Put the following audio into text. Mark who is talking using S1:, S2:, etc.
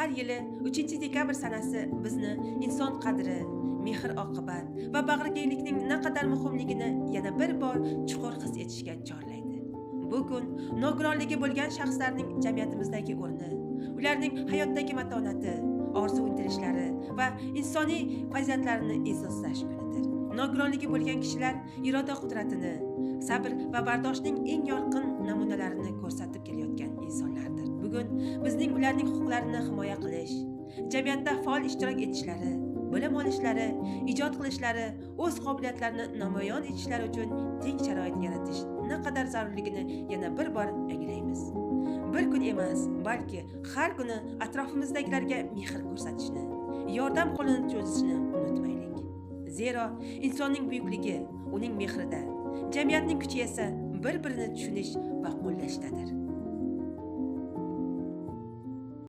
S1: Har yili 3-dekabr sanasi bizni inson qadri, mehr oqibat va bag'rikenglikning naqadar muhimligini yana bir bor chuqur his etishga chorlaydi. Bu kun nogironligi bo'lgan shaxslarning jamiyatimizdagi o'rni, ularning hayotdagi matonati, orzu-intilishlari va insoniy fazilatlarini e'zozlash kunidir. Nogironligi bo'lgan kishilar iroda qudratini, sabr va bardoshning eng yorqin namunalarini ko'rsatib kelayotgan insonlardir. Bugun bizning ularning huquqlarini himoya qilish, jamiyatda faol ishtirok etishlari, bilim olishlari, ijod qilishlari, o'z qobiliyatlarini namoyon etishlari uchun teng sharoit yaratish naqadar zarurligini yana bir bor anglaymiz. Bir kun emas, balki har kuni atrofimizdagilarga mehr ko'rsatishni, yordam qo'lini cho'zishni unutmaylik. Zero insonning buyukligi uning mehrida, jamiyatning kuchi esa bir-birini tushunish va qo'llashdadir.